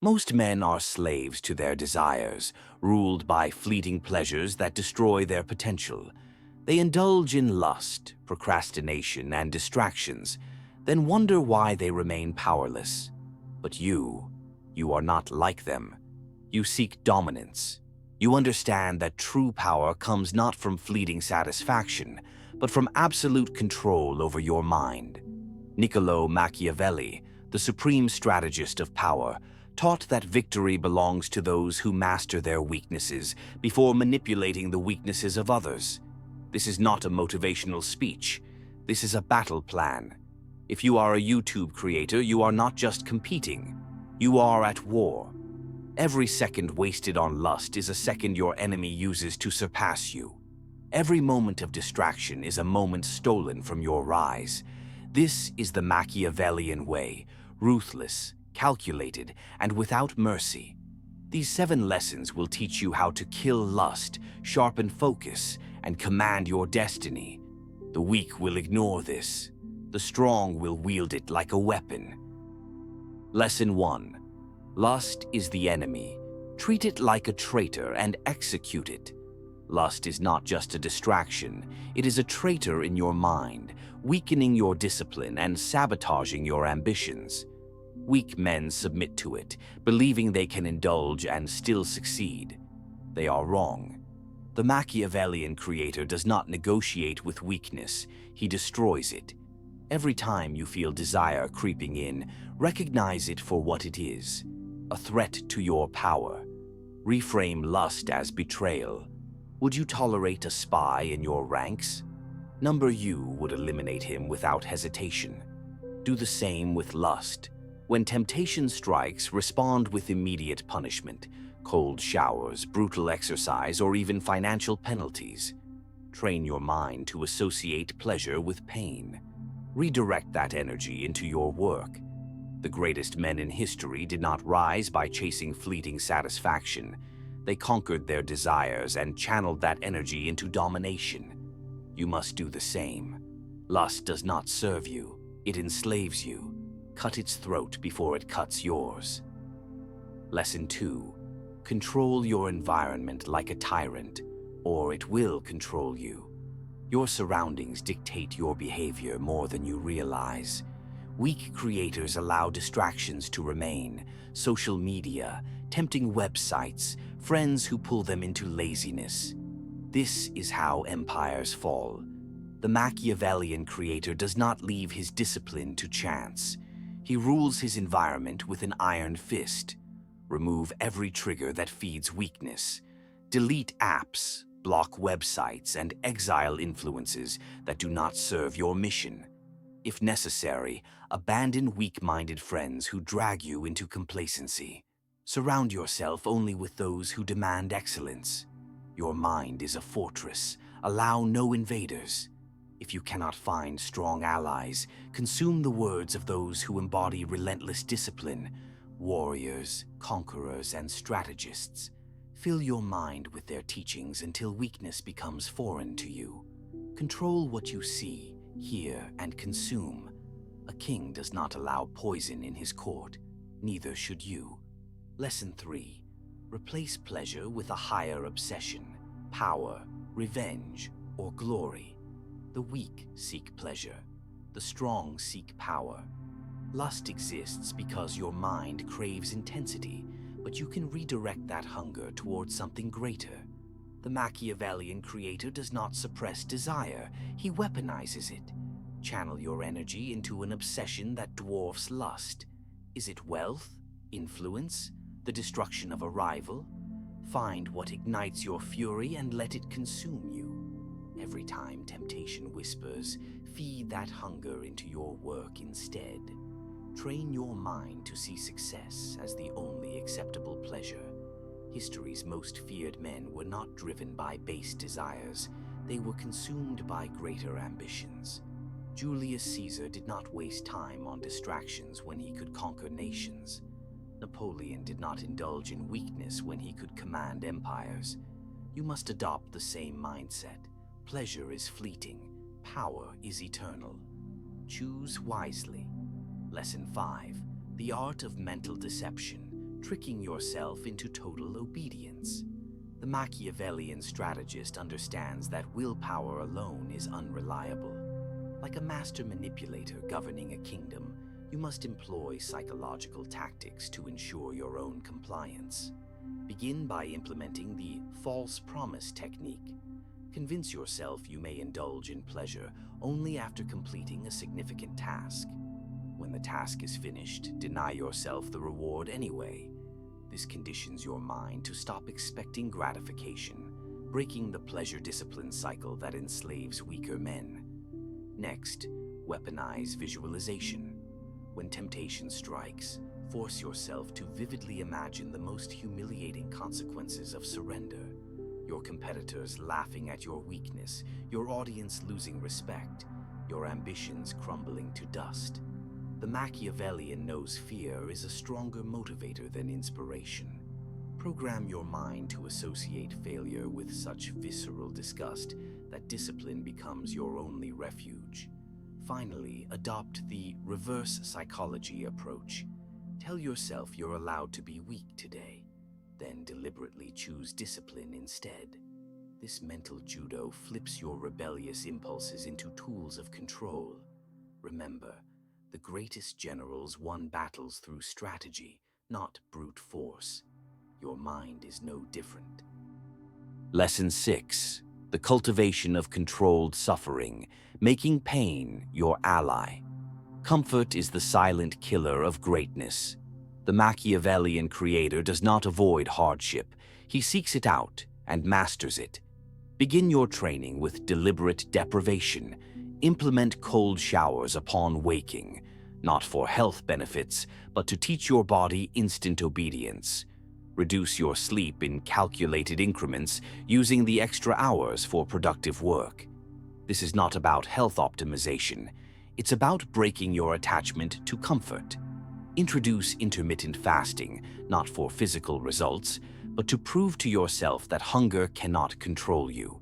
Most men are slaves to their desires, ruled by fleeting pleasures that destroy their potential. They indulge in lust, procrastination, and distractions, then wonder why they remain powerless. But you are not like them. You seek dominance. You understand that true power comes not from fleeting satisfaction, but from absolute control over your mind. Niccolo Machiavelli, the supreme strategist of power, taught that victory belongs to those who master their weaknesses before manipulating the weaknesses of others. This is not a motivational speech. This is a battle plan. If you are a YouTube creator, you are not just competing. You are at war. Every second wasted on lust is a second your enemy uses to surpass you. Every moment of distraction is a moment stolen from your rise. This is the Machiavellian way, ruthless, calculated, and without mercy. These 7 lessons will teach you how to kill lust, sharpen focus, and command your destiny. The weak will ignore this. The strong will wield it like a weapon. Lesson 1. Lust is the enemy. Treat it like a traitor and execute it. Lust is not just a distraction. It is a traitor in your mind, weakening your discipline and sabotaging your ambitions. Weak men submit to it, believing they can indulge and still succeed. They are wrong. The Machiavellian creator does not negotiate with weakness, he destroys it. Every time you feel desire creeping in, recognize it for what it is, a threat to your power. Reframe lust as betrayal. Would you tolerate a spy in your ranks? Number you would eliminate him without hesitation. Do the same with lust. When temptation strikes, respond with immediate punishment, cold showers, brutal exercise, or even financial penalties. Train your mind to associate pleasure with pain. Redirect that energy into your work. The greatest men in history did not rise by chasing fleeting satisfaction. They conquered their desires and channeled that energy into domination. You must do the same. Lust does not serve you, it enslaves you. Cut its throat before it cuts yours. Lesson 2. Control your environment like a tyrant, or it will control you. Your surroundings dictate your behavior more than you realize. Weak creators allow distractions to remain: social media, tempting websites, friends who pull them into laziness. This is how empires fall. The Machiavellian creator does not leave his discipline to chance. He rules his environment with an iron fist. Remove every trigger that feeds weakness. Delete apps, block websites, and exile influences that do not serve your mission. If necessary, abandon weak-minded friends who drag you into complacency. Surround yourself only with those who demand excellence. Your mind is a fortress. Allow no invaders. If you cannot find strong allies, consume the words of those who embody relentless discipline: warriors, conquerors, and strategists. Fill your mind with their teachings until weakness becomes foreign to you. Control what you see, hear, and consume. A king does not allow poison in his court. Neither should you. Lesson 3. Replace pleasure with a higher obsession: power, revenge, or glory. The weak seek pleasure. The strong seek power. Lust exists because your mind craves intensity, but you can redirect that hunger towards something greater. The Machiavellian creator does not suppress desire, he weaponizes it. Channel your energy into an obsession that dwarfs lust. Is it wealth, influence, the destruction of a rival? Find what ignites your fury and let it consume you. Every time temptation whispers, feed that hunger into your work instead. Train your mind to see success as the only acceptable pleasure. History's most feared men were not driven by base desires. They were consumed by greater ambitions. Julius Caesar did not waste time on distractions when he could conquer nations. Napoleon did not indulge in weakness when he could command empires. You must adopt the same mindset. Pleasure is fleeting. Power is eternal. Choose wisely. Lesson 5. The art of mental deception. tricking yourself into total obedience. The Machiavellian strategist understands that willpower alone is unreliable. Like a master manipulator governing a kingdom, you must employ psychological tactics to ensure your own compliance. Begin by implementing the false promise technique. Convince yourself you may indulge in pleasure only after completing a significant task. When the task is finished, deny yourself the reward anyway. This conditions your mind to stop expecting gratification, breaking the pleasure-discipline cycle that enslaves weaker men. Next, weaponize visualization. When temptation strikes, force yourself to vividly imagine the most humiliating consequences of surrender. Your competitors laughing at your weakness, your audience losing respect, your ambitions crumbling to dust. The Machiavellian knows fear is a stronger motivator than inspiration. Program your mind to associate failure with such visceral disgust that discipline becomes your only refuge. Finally, adopt the reverse psychology approach. Tell yourself you're allowed to be weak today, then deliberately choose discipline instead. This mental judo flips your rebellious impulses into tools of control. Remember, the greatest generals won battles through strategy, not brute force. Your mind is no different. Lesson 6. The cultivation of controlled suffering, making pain your ally. Comfort is the silent killer of greatness. The Machiavellian creator does not avoid hardship. He seeks it out and masters it. Begin your training with deliberate deprivation. Implement cold showers upon waking, not for health benefits, but to teach your body instant obedience. Reduce your sleep in calculated increments, using the extra hours for productive work. This is not about health optimization. It's about breaking your attachment to comfort. Introduce intermittent fasting, not for physical results, but to prove to yourself that hunger cannot control you.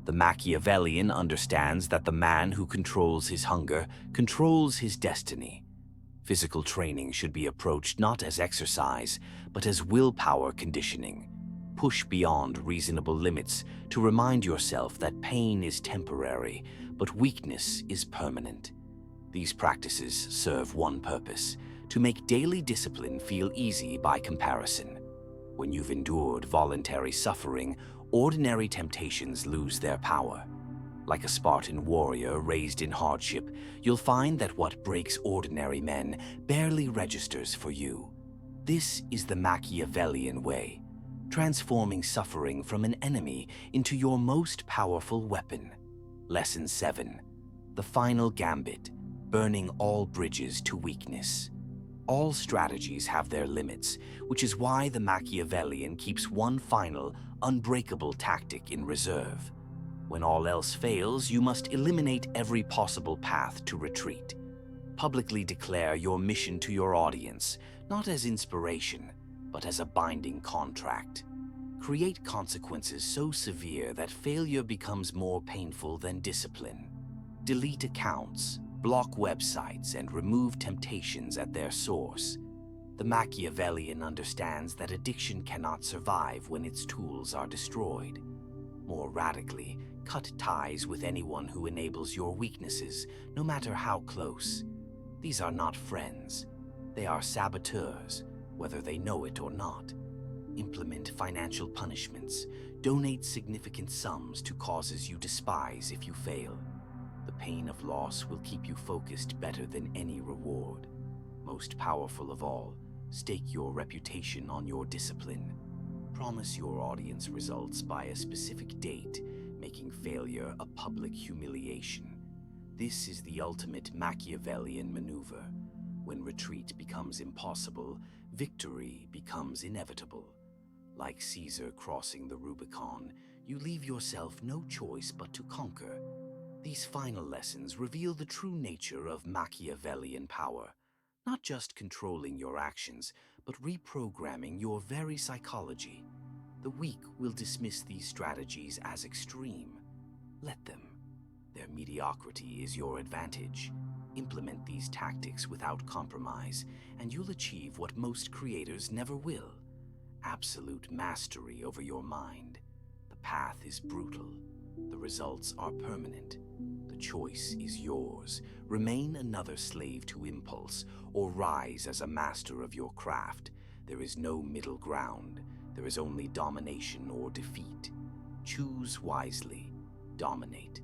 The Machiavellian understands that the man who controls his hunger controls his destiny. Physical training should be approached not as exercise, but as willpower conditioning. Push beyond reasonable limits to remind yourself that pain is temporary, but weakness is permanent. These practices serve one purpose: to make daily discipline feel easy by comparison. When you've endured voluntary suffering, ordinary temptations lose their power. Like a Spartan warrior raised in hardship, you'll find that what breaks ordinary men barely registers for you. This is the Machiavellian way, transforming suffering from an enemy into your most powerful weapon. Lesson 7. The final gambit, burning all bridges to weakness. All strategies have their limits, which is why the Machiavellian keeps one final, unbreakable tactic in reserve. When all else fails, you must eliminate every possible path to retreat. Publicly declare your mission to your audience, not as inspiration, but as a binding contract. Create consequences so severe that failure becomes more painful than discipline. Delete accounts, block websites, and remove temptations at their source. The Machiavellian understands that addiction cannot survive when its tools are destroyed. More radically, cut ties with anyone who enables your weaknesses, no matter how close. These are not friends. They are saboteurs, whether they know it or not. Implement financial punishments. Donate significant sums to causes you despise if you fail. The pain of loss will keep you focused better than any reward. Most powerful of all, stake your reputation on your discipline. Promise your audience results by a specific date, making failure a public humiliation. This is the ultimate Machiavellian maneuver. When retreat becomes impossible, victory becomes inevitable. Like Caesar crossing the Rubicon, you leave yourself no choice but to conquer. These final lessons reveal the true nature of Machiavellian power, not just controlling your actions, but reprogramming your very psychology. The weak will dismiss these strategies as extreme. Let them. Their mediocrity is your advantage. Implement these tactics without compromise, and you'll achieve what most creators never will: absolute mastery over your mind. The path is brutal. The results are permanent. The choice is yours. Remain another slave to impulse, or rise as a master of your craft. There is no middle ground. There is only domination or defeat. Choose wisely. Dominate.